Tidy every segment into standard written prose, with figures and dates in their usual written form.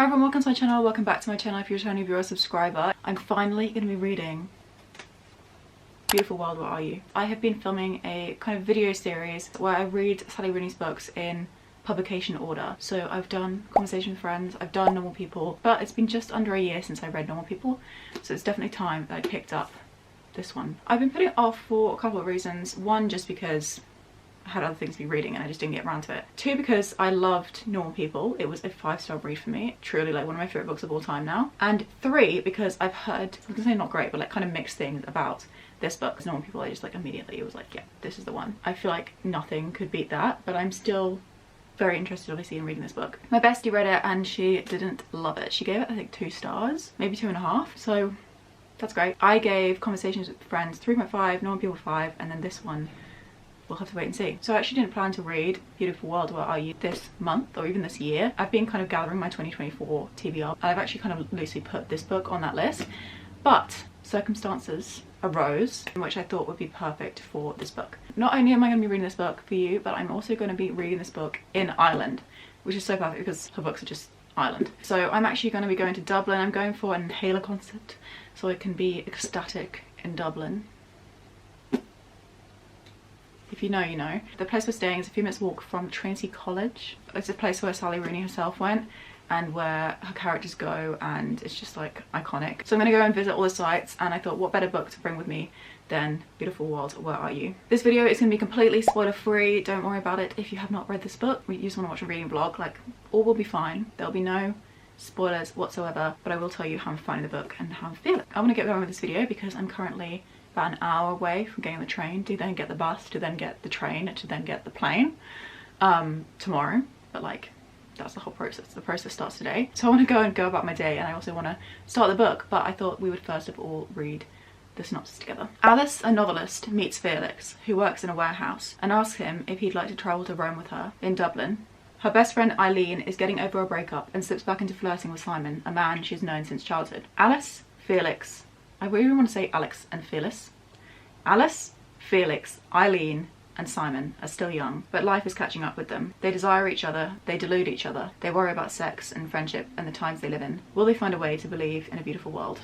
Hi everyone, welcome to my channel, welcome back to my channel if you're a returning viewer or subscriber. I'm finally going to be reading Beautiful World, What Are You? I have been filming a kind of video series where I read Sally Rooney's books in publication order. So I've done Conversation with Friends, I've done Normal People, but it's been just under a year since I read Normal People, so it's definitely time that I picked up this one. I've been putting it off for a couple of reasons. One, just because I had other things to be reading and I just didn't get around to it. Two, because I loved Normal People. It was a 5-star read for me. Truly like one of my favourite books of all time now. And three, because I've heard, I was gonna say not great, but like kind of mixed things about this book. Normal People, I just like immediately was like, yeah, this is the one. I feel like nothing could beat that, but I'm still very interested obviously in reading this book. My bestie read it and she didn't love it. She gave it I think 2 stars, maybe 2.5. So that's great. I gave Conversations with Friends 3.5, Normal People 5, and then this one we'll have to wait and see. So I actually didn't plan to read Beautiful World, What Are You this month or even this year. I've been kind of gathering my 2024 TBR and I've actually kind of loosely put this book on that list, but circumstances arose in which I thought would be perfect for this book. Not only am I going to be reading this book for you, but I'm also going to be reading this book in Ireland, which is so perfect because her books are just Ireland. So I'm actually going to be going to Dublin. I'm going for an Inhaler concert so I can be ecstatic in Dublin. If you know, you know. The place we're staying is a few minutes walk from Trinity College. It's a place where Sally Rooney herself went and where her characters go, and it's just like iconic. So I'm gonna go and visit all the sites, and I thought what better book to bring with me than Beautiful World, Where Are You? This video is gonna be completely spoiler free. Don't worry about it if you have not read this book. You just wanna watch a reading vlog, like all will be fine. There'll be no spoilers whatsoever, but I will tell you how I'm finding the book and how I feel it. I wanna get going with this video because I'm currently about an hour away from getting the train to then get the bus, to then get the train, to then get the plane tomorrow. But like, that's the whole process. The process starts today. So I want to go about my day, and I also want to start the book, but I thought we would first of all read the synopsis together. Alice, a novelist, meets Felix, who works in a warehouse, and asks him if he'd like to travel to Rome with her in Dublin. Her best friend Eileen is getting over a breakup and slips back into flirting with Simon, a man she's known since childhood. Alice, Felix, I really want to say Alex and Felix. Alice, Felix, Eileen and Simon are still young, but life is catching up with them. They desire each other, they delude each other, they worry about sex and friendship and the times they live in. Will they find a way to believe in a beautiful world?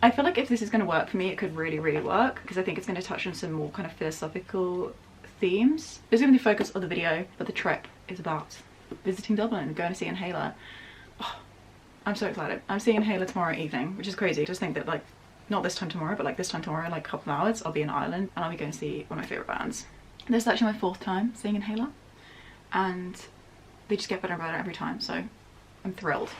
I feel like if this is going to work for me, it could really, really work, because I think it's going to touch on some more kind of philosophical themes. This is going to be the focus of the video, but the trip is about visiting Dublin and going to see Inhaler. Oh, I'm so excited. I'm seeing Inhaler tomorrow evening, which is crazy. Just think that like, not this time tomorrow, but like this time tomorrow, like a couple of hours, I'll be in Ireland and I'll be going to see one of my favourite bands. This is actually my 4th time seeing Inhaler, and they just get better and better every time, so I'm thrilled.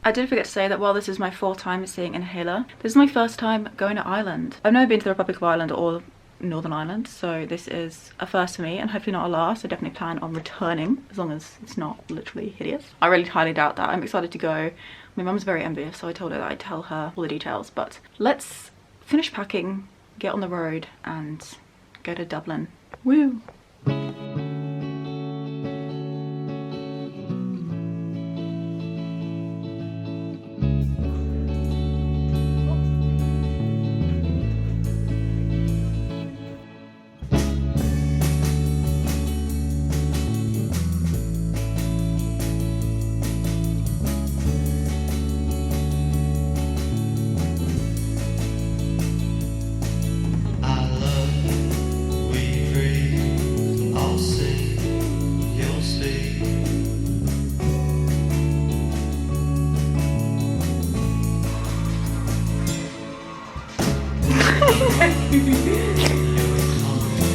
I did forget to say that while this is my 4th time seeing Inhaler, this is my 1st time going to Ireland. I've never been to the Republic of Ireland or Northern Ireland, so this is a first for me and hopefully not a last. I definitely plan on returning as long as it's not literally hideous. I really highly doubt that. I'm excited to go. My mum's very envious, so I told her that I'd tell her all the details, but let's finish packing, get on the road and go to Dublin. Woo!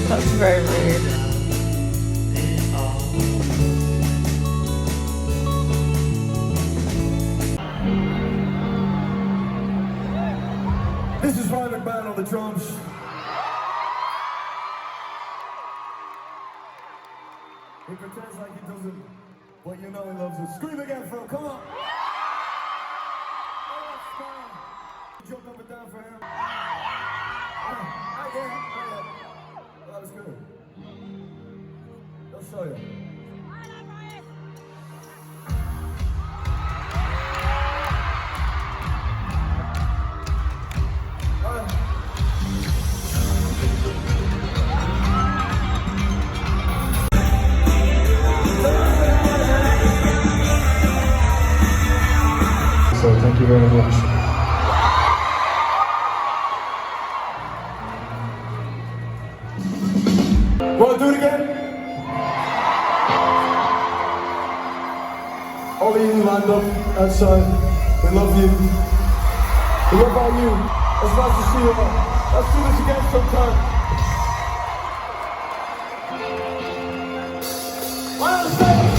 That's very rude. This is Private Band on the drums. He pretends like he doesn't, but you know he loves it. Scream again for him, come on. Jump up and down for him. That was good. I'll show you. Thank you very much. Want to do it again? All of you lined up outside, we love you. We love all you. It's nice to see you all. Let's do this again sometime. Why on the stage?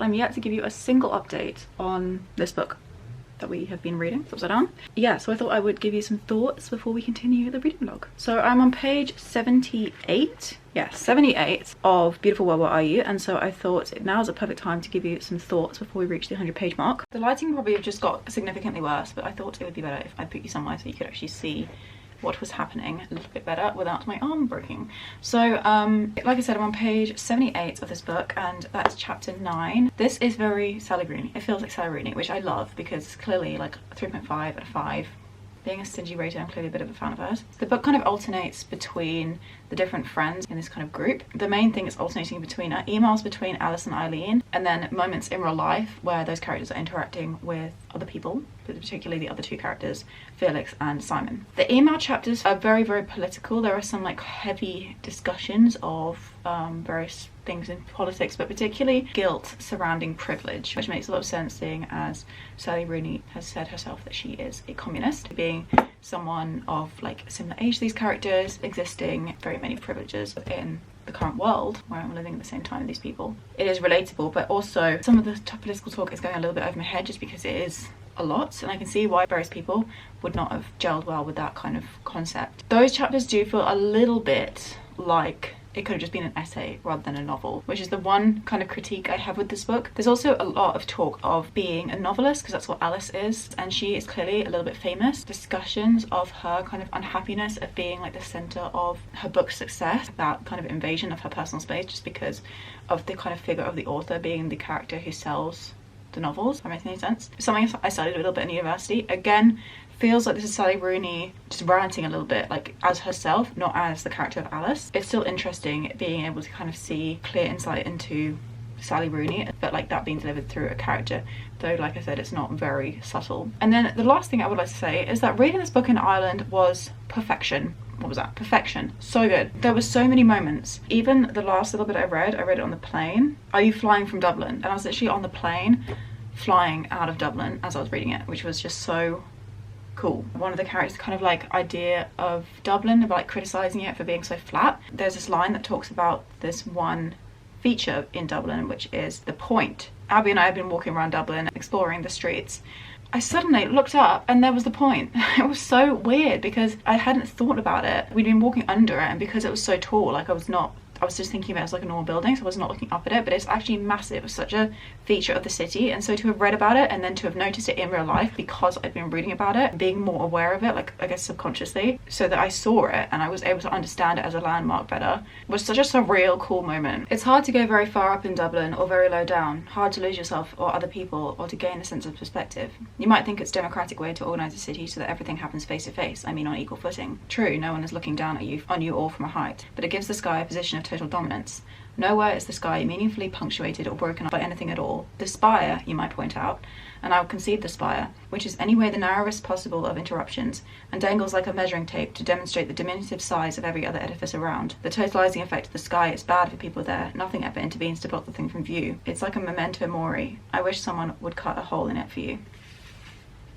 I'm yet to give you a single update on this book that we have been reading. Upside down. Yeah, so I thought I would give you some thoughts before we continue the reading vlog. So I'm on page 78. Yeah, 78 of Beautiful World, Where Are You? And so I thought now is a perfect time to give you some thoughts before we reach the 100-page mark. The lighting probably have just got significantly worse, but I thought it would be better if I put you somewhere so you could actually see what was happening a little bit better without my arm breaking. So like I said, I'm on page 78 of this book, and that's chapter 9. This is very Sally Rooney. It feels like Sally Rooney, which I love because it's clearly like a 3.5 and a 5. Being a stingy rater, I'm clearly a bit of a fan of hers. The book kind of alternates between the different friends in this kind of group. The main thing is alternating between emails between Alice and Eileen, and then moments in real life where those characters are interacting with other people, but particularly the other two characters, Felix and Simon. The email chapters are very, very political. There are some like heavy discussions of various things in politics, but particularly guilt surrounding privilege, which makes a lot of sense seeing as Sally Rooney has said herself that she is a communist, being someone of like a similar age to these characters, existing very many privileges in the current world where I'm living at the same time as these people. It is relatable, but also some of the political talk is going a little bit over my head just because it is a lot, and I can see why various people would not have gelled well with that kind of concept. Those chapters do feel a little bit like it could have just been an essay rather than a novel, which is the one kind of critique I have with this book. There's also a lot of talk of being a novelist, because that's what Alice is, and she is clearly a little bit famous. Discussions of her kind of unhappiness of being like the center of her book's success, that kind of invasion of her personal space, just because of the kind of figure of the author being the character who sells the novels. That makes any sense. Something I studied a little bit in university. Again, feels like this is Sally Rooney just ranting a little bit, like as herself, not as the character of Alice. It's still interesting being able to kind of see clear insight into Sally Rooney, but like that being delivered through a character, though like I said, it's not very subtle. And then the last thing I would like to say is that reading this book in Ireland was perfection. What was that? Perfection. So good. There were so many moments. Even the last little bit I read it on the plane. Are you flying from Dublin? And I was literally on the plane flying out of Dublin as I was reading it, which was just so cool. One of the characters kind of like idea of Dublin, about like criticizing it for being so flat. There's this line that talks about this one feature in Dublin, which is the Point. Abby and I have been walking around Dublin exploring the streets. I suddenly looked up and there was the Point. It was so weird because I hadn't thought about it. We'd been walking under it, and because it was so tall, like I was just thinking of it as like a normal building, so I was not looking up at it, but it's actually massive. It's such a feature of the city, and so to have read about it and then to have noticed it in real life because I'd been reading about it, being more aware of it, like I guess subconsciously, so that I saw it and I was able to understand it as a landmark better, was such a surreal, cool moment. It's hard to go very far up in Dublin or very low down, hard to lose yourself or other people or to gain a sense of perspective. You might think it's a democratic way to organise a city so that everything happens face to face, I mean on equal footing. True, no one is looking down at you on you all from a height, but it gives the sky a position of total dominance. Nowhere is the sky meaningfully punctuated or broken up by anything at all. The spire, you might point out, and I will concede the spire, which is anyway the narrowest possible of interruptions, and dangles like a measuring tape to demonstrate the diminutive size of every other edifice around. The totalizing effect of the sky is bad for people there. Nothing ever intervenes to block the thing from view. It's like a memento mori. I wish someone would cut a hole in it for you.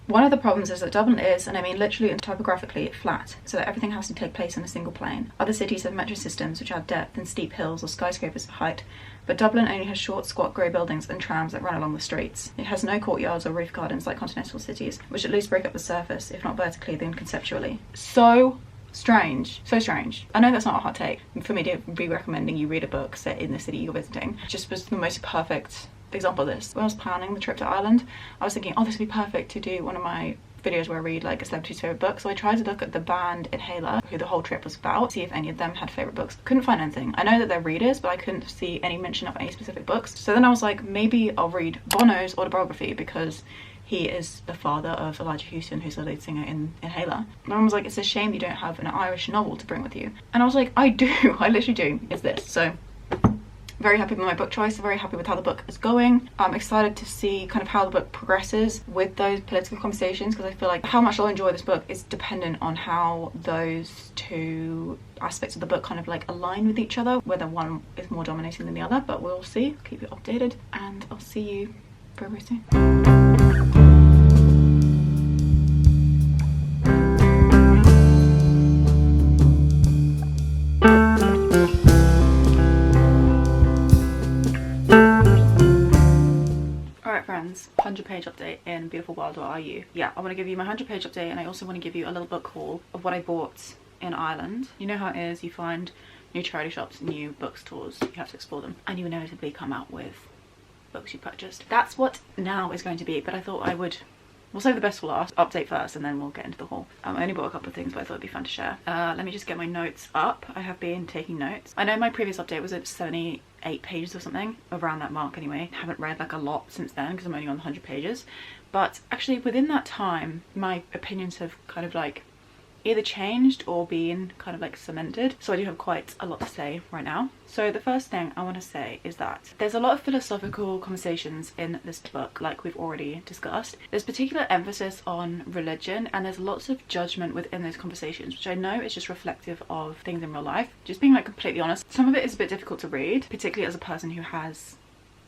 One of the problems is that Dublin is, and I mean literally and topographically, flat, so that everything has to take place on a single plane. Other cities have metro systems which add depth and steep hills or skyscrapers of height, but Dublin only has short, squat grey buildings and trams that run along the streets. It has no courtyards or roof gardens like continental cities, which at least break up the surface, if not vertically, then conceptually. So strange. So strange. I know that's not a hot take for me to be recommending you read a book set in the city you're visiting. It just was the most perfect example of this. When I was planning the trip to Ireland, I was thinking, oh, this would be perfect to do one of my videos where I read like a celebrity's favourite book. So I tried to look at the band Inhaler, who the whole trip was about, see if any of them had favourite books. Couldn't find anything. I know that they're readers, but I couldn't see any mention of any specific books. So then I was like, maybe I'll read Bono's autobiography, because he is the father of Elijah Houston, who's the lead singer in Inhaler. My mum was like, it's a shame you don't have an Irish novel to bring with you. And I was like, I do. I literally do. It's this. So very happy with my book choice, very happy with how the book is going. I'm excited to see kind of how the book progresses with those political conversations, because I feel like how much I'll enjoy this book is dependent on how those two aspects of the book kind of like align with each other, whether one is more dominating than the other, but we'll see. I'll keep you updated, and I'll see you very, very soon. Friends, 100-page update in beautiful world. What are you? Yeah, I want to give you my 100-page update, and I also want to give you a little book haul of what I bought in Ireland. You know how it is, you find new charity shops, new bookstores, you have to explore them, and you inevitably come out with books you purchased. That's what now is going to be, but I thought we'll save the best for last. Update first and then we'll get into the haul. I only bought a couple of things, but I thought it'd be fun to share. Let me just get my notes up. I have been taking notes. I know my previous update was at 78 pages or something, around that mark anyway. I haven't read like a lot since then because I'm only on 100 pages. But actually within that time, my opinions have kind of like either changed or been kind of like cemented. So I do have quite a lot to say right now. So the first thing I want to say is that there's a lot of philosophical conversations in this book, like we've already discussed. There's particular emphasis on religion, and there's lots of judgment within those conversations, which I know is just reflective of things in real life. Just being like completely honest, some of it is a bit difficult to read, particularly as a person who has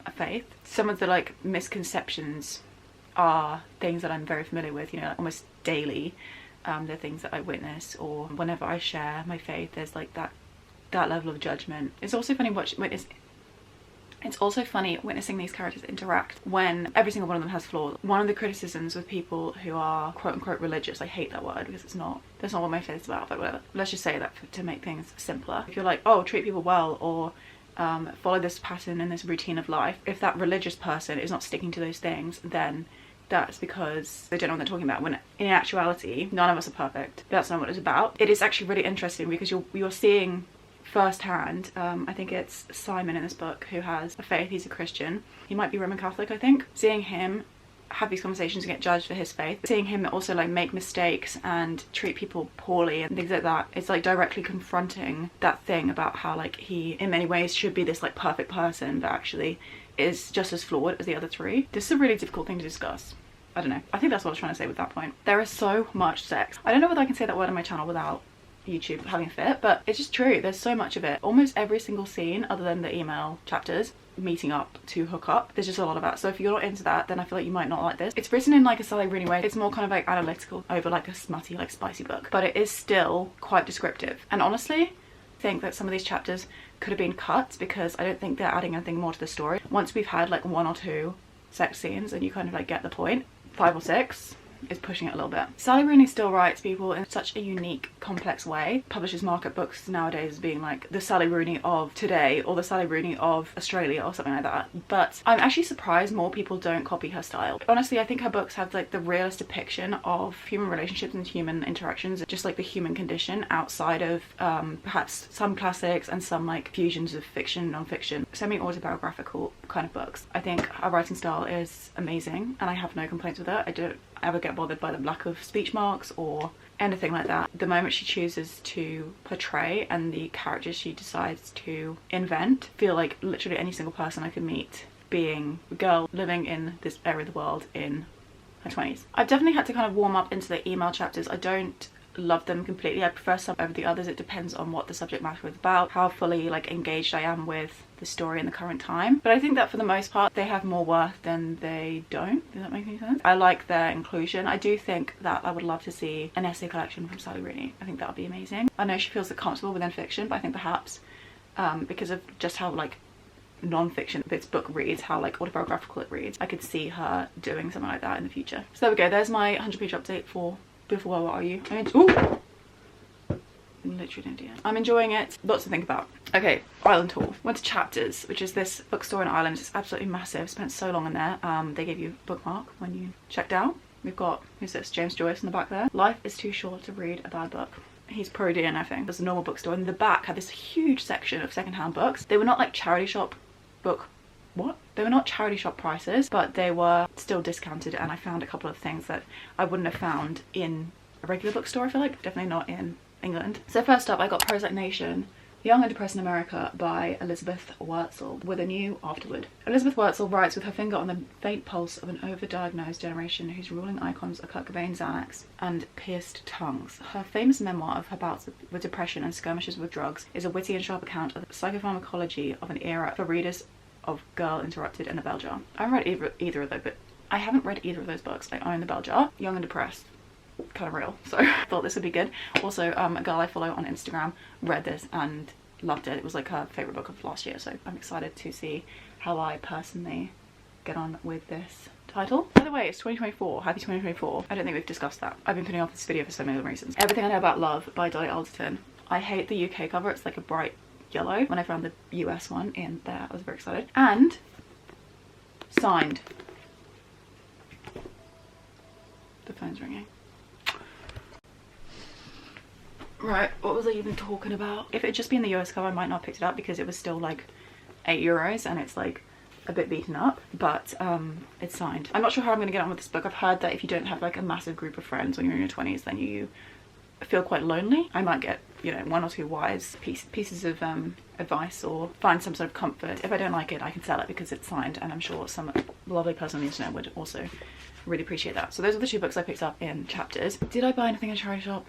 a faith. Some of the like misconceptions are things that I'm very familiar with, you know, like almost daily. They're things that I witness, or whenever I share my faith, there's like that level of judgment. It's also funny watching, It's also funny witnessing these characters interact when every single one of them has flaws. One of the criticisms with people who are quote unquote religious, I hate that word because that's not what my faith is about, but whatever. Let's just say that to make things simpler. If you're like, oh, treat people well, or follow this pattern and this routine of life, if that religious person is not sticking to those things, then that's because they don't know what they're talking about, when in actuality none of us are perfect. That's not what it's about. It is actually really interesting because you're seeing firsthand, I think it's Simon in this book who has a faith. He's a Christian, he might be Roman Catholic, I think. Seeing him have these conversations and get judged for his faith, seeing him also like make mistakes and treat people poorly and things like that, it's like directly confronting that thing about how like he in many ways should be this like perfect person but actually is just as flawed as the other three. This is a really difficult thing to discuss. I don't know, I think that's what I was trying to say with that point. There is so much sex. I don't know whether I can say that word on my channel without YouTube having a fit, but it's just true. There's so much of it. Almost every single scene other than the email chapters, meeting up to hook up, there's just a lot of that. So if you're not into that, then I feel like you might not like this. It's written in like a Sally Rooney way. It's more kind of like analytical over like a smutty like spicy book, but it is still quite descriptive. And honestly, I think that some of these chapters could have been cut because I don't think they're adding anything more to the story. Once we've had like 1 or 2 sex scenes and you kind of like get the point, 5 or 6 is pushing it a little bit. Sally Rooney still writes people in such a unique, complex way. Publishers market books nowadays as being like the Sally Rooney of today or the Sally Rooney of Australia or something like that. But I'm actually surprised more people don't copy her style. Honestly, I think her books have like the realist depiction of human relationships and human interactions, just like the human condition outside of perhaps some classics and some like fusions of fiction, non-fiction, semi-autobiographical kind of books. I think her writing style is amazing and I have no complaints with her. I don't ever get bothered by the lack of speech marks or anything like that. The moment she chooses to portray and the characters she decides to invent feel like literally any single person I could meet being a girl living in this area of the world in her 20s. I've definitely had to kind of warm up into the email chapters. I don't love them completely. I prefer some over the others. It depends on what the subject matter is about, how fully like engaged I am with the story in the current time. But I think that for the most part they have more worth than they don't. Does that make any sense? I like their inclusion. I do think that I would love to see an essay collection from Sally Rooney. I think that would be amazing. I know she feels comfortable within fiction, but I think perhaps because of just how like non-fiction this book reads, how like autobiographical it reads, I could see her doing something like that in the future. So there we go, there's my 100-page update for Before What Are You? Ooh! Literally an idiot. I'm enjoying it. Lots to think about. Okay, island tour. Went to Chapters, which is this bookstore in Ireland. It's absolutely massive. Spent so long in there. They gave you a bookmark when you checked out. We've got, who's this? James Joyce in the back there. Life is too short to read a bad book. He's pro-DN, I think. There's a normal bookstore. And the back had this huge section of secondhand books. They were not like charity shop book. What? They were not charity shop prices, but they were still discounted, and I found a couple of things that I wouldn't have found in a regular bookstore, I feel like. Definitely not in England. So first up I got Prozac Nation, Young and Depressed in America by Elizabeth Wurtzel with a new afterword. Elizabeth Wurtzel writes with her finger on the faint pulse of an overdiagnosed generation whose ruling icons are Kurt Cobain, Xanax and pierced tongues. Her famous memoir of her bouts with depression and skirmishes with drugs is a witty and sharp account of the psychopharmacology of an era for readers of Girl Interrupted and The Bell Jar. I haven't read either of those, but I haven't read either of those books. I own The Bell Jar. Young and Depressed, kind of real, so I thought this would be good. Also, a girl I follow on Instagram read this and loved it. It was like her favourite book of last year, so I'm excited to see how I personally get on with this title. By the way, it's 2024. Happy 2024. I don't think we've discussed that. I've been putting off this video for so many reasons. Everything I Know About Love by Dolly Alderton. I hate the UK cover. It's like a bright yellow. When I found the US one in there, I was very excited. And signed. The phone's ringing. Right, what was I even talking about? If it had just been the US cover, I might not have picked it up because it was still like €8 and it's like a bit beaten up, but it's signed. I'm not sure how I'm gonna get on with this book. I've heard that if you don't have like a massive group of friends when you're in your 20s, then you feel quite lonely. I might get, you know, 1 or 2 wise pieces of advice or find some sort of comfort. If I don't like it, I can sell it because it's signed, and I'm sure some lovely person on the internet would also really appreciate that. So those are the 2 books I picked up in Chapters. Did I buy anything in a charity shop?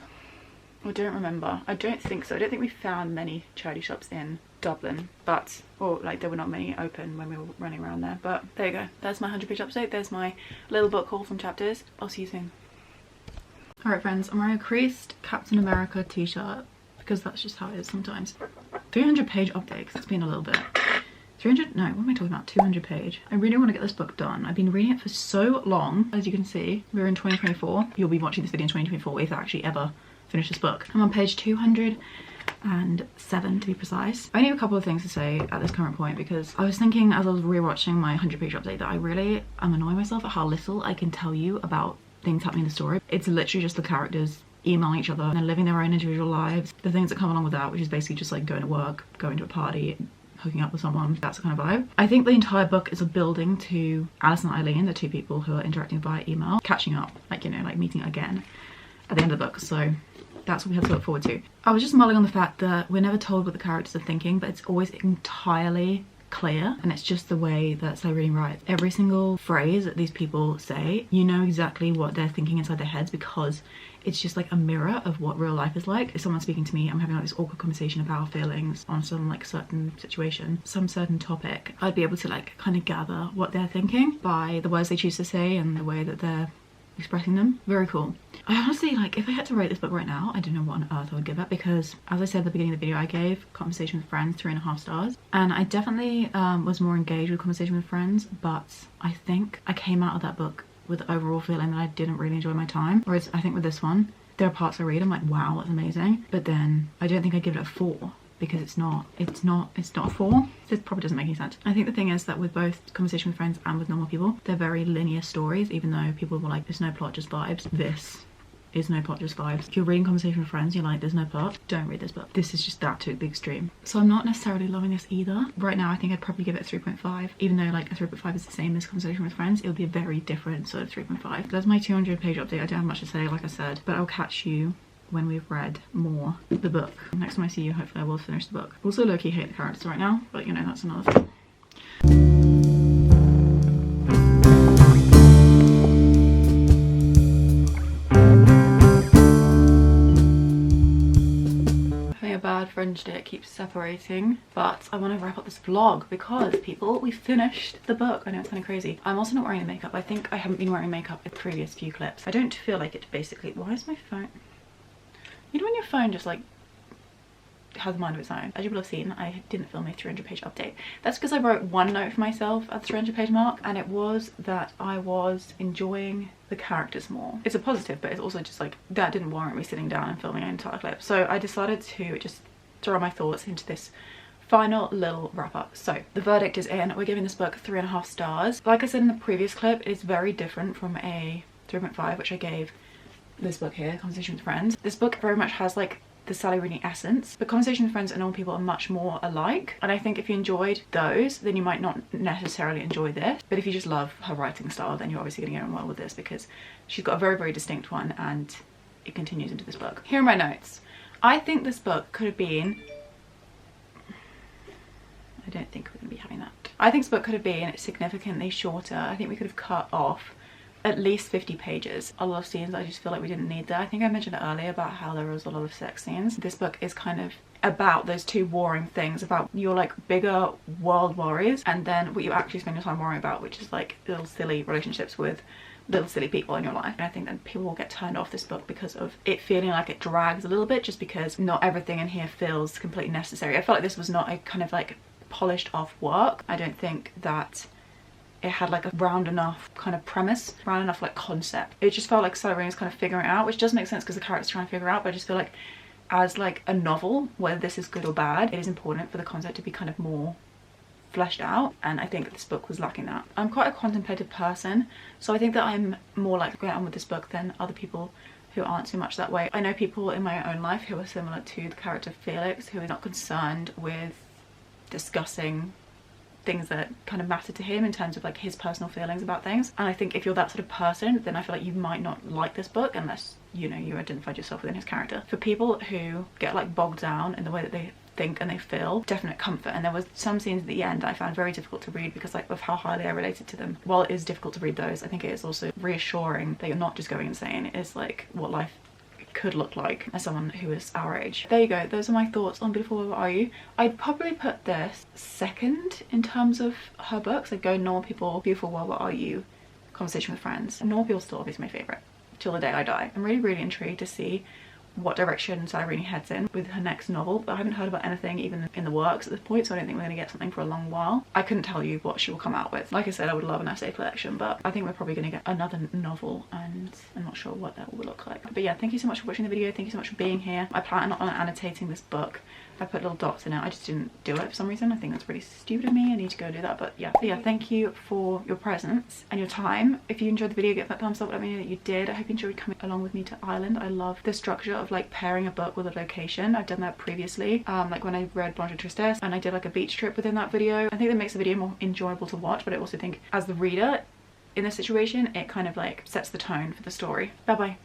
I don't remember. I don't think so. I don't think we found many charity shops in Dublin, but, or like there were not many open when we were running around there, but there you go. There's my 100-page update. There's my little book haul from Chapters. I'll see you soon. Alright friends, I'm wearing a creased Captain America t-shirt because that's just how it is sometimes. 300-page update, 'cause it's been a little bit. 300, no, what am I talking about? 200 page. I really want to get this book done. I've been reading it for so long. As you can see, we're in 2024. You'll be watching this video in 2024 if I actually ever finish this book. I'm on page 207 to be precise. I only have a couple of things to say at this current point because I was thinking as I was rewatching my 100 page update that I really am annoying myself at how little I can tell you about things happening in the story. It's literally just the characters emailing each other and then living their own individual lives. The things that come along with that, which is basically just like going to work, going to a party, hooking up with someone, that's the kind of vibe. I think the entire book is a building to Alice and Eileen, the two people who are interacting via email, catching up, like, you know, like meeting again at the end of the book. So that's what we have to look forward to. I was just mulling on the fact that we're never told what the characters are thinking, but it's always entirely clear, and it's just the way that Sally Rooney writes. Every single phrase that these people say, you know exactly what they're thinking inside their heads because it's just like a mirror of what real life is like. If someone's speaking to me, I'm having like this awkward conversation about our feelings on some like certain situation, some certain topic, I'd be able to like kind of gather what they're thinking by the words they choose to say and the way that they're expressing them. Very cool. I honestly, like, if I had to rate this book right now, I don't know what on earth I would give it because, as I said at the beginning of the video, I gave Conversation with Friends 3.5 stars, and I definitely was more engaged with Conversation with Friends, but I think I came out of that book with the overall feeling that I didn't really enjoy my time. Whereas I think with this one, there are parts I read, I'm like, wow, that's amazing, but then I don't think I'd give it a 4 because it's not a 4. This probably doesn't make any sense. I think the thing is that with both Conversation with Friends and with Normal People, they're very linear stories, even though people were like, there's no plot, just vibes. This is no plot, just vibes. If you're reading Conversation with Friends, you're like, there's no plot, don't read this book. This is just that to the extreme. So I'm not necessarily loving this either. Right now, I think I'd probably give it a 3.5, even though like a 3.5 is the same as Conversation with Friends, it would be a very different sort of 3.5. That's my 200 page update. I don't have much to say, like I said, but I'll catch you when we've read more of the book. Next time I see you, hopefully I will finish the book. Also low-key hate the characters right now, but you know, that's another thing. Having a bad friendship, it keeps separating, but I want to wrap up this vlog because people, we finished the book. I know it's kind of crazy. I'm also not wearing the makeup. I think I haven't been wearing makeup in the previous few clips. I don't feel like it basically. Why is my phone? You know when your phone just like has a mind of its own? As you will have seen, I didn't film a 300 page update. That's because I wrote one note for myself at the 300 page mark, and it was that I was enjoying the characters more. It's a positive, but it's also just like that didn't warrant me sitting down and filming an entire clip. So I decided to just throw my thoughts into this final little wrap up. So the verdict is in. We're giving this book 3.5 stars. Like I said in the previous clip, it's very different from a 3.5 which I gave this book here, Conversation with Friends. This book very much has like the Sally Rooney essence, but Conversation with Friends and Normal People are much more alike, and I think if you enjoyed those, then you might not necessarily enjoy this, but if you just love her writing style, then you're obviously going to get on well with this because she's got a very, very distinct one and it continues into this book. Here are my notes. I think this book could have been, I don't think we're going to be having that. I think this book could have been significantly shorter. I think we could have cut off at least 50 pages. A lot of scenes I just feel like we didn't need there. I think I mentioned earlier about how there was a lot of sex scenes. This book is kind of about those two warring things, about your like bigger world worries and then what you actually spend your time worrying about, which is like little silly relationships with little silly people in your life. And I think that people will get turned off this book because of it feeling like it drags a little bit, just because not everything in here feels completely necessary. I felt like this was not a kind of like polished off work. I don't think that it had like a round enough kind of premise, round enough like concept. It just felt like Sally Rooney was kind of figuring it out, which does make sense because the character's trying to figure it out, but I just feel like as like a novel, whether this is good or bad, it is important for the concept to be kind of more fleshed out, and I think this book was lacking that. I'm quite a contemplative person, so I think that I'm more likely to get on with this book than other people who aren't so much that way. I know people in my own life who are similar to the character Felix, who is not concerned with discussing things that kind of matter to him in terms of like his personal feelings about things. And I think if you're that sort of person, then I feel like you might not like this book unless, you know, you identified yourself within his character. For people who get like bogged down in the way that they think and they feel, definite comfort. And there was some scenes at the end I found very difficult to read because like of how highly I related to them. While it is difficult to read those, I think it is also reassuring that you're not just going insane. It is like what life could look like as someone who is our age. There you go, those are my thoughts on Beautiful World, What Are You? I'd probably put this second in terms of her books. I'd go Normal People, Beautiful World, What Are You, Conversation with Friends. Normal People still obviously my favourite till the day I die. I'm really, really intrigued to see what direction Sally Rooney heads in with her next novel, but I haven't heard about anything even in the works at this point, so I don't think we're going to get something for a long while. I couldn't tell you what she will come out with. Like I said, I would love an essay collection, but I think we're probably going to get another novel, and I'm not sure what that will look like. But yeah, thank you so much for watching the video. Thank you so much for being here. I plan on annotating this book. I put little dots in it. I just didn't do it for some reason. I think that's really stupid of me. I need to go do that. But yeah, thank you for your presence and your time. If you enjoyed the video, give that thumbs up. Let me know that you did. I hope you enjoyed coming along with me to Ireland. I love the structure of like pairing a book with a location. I've done that previously, like when I read Blanche Tristesse, and I did like a beach trip within that video. I think that makes the video more enjoyable to watch, but I also think as the reader in this situation, it kind of like sets the tone for the story. Bye bye.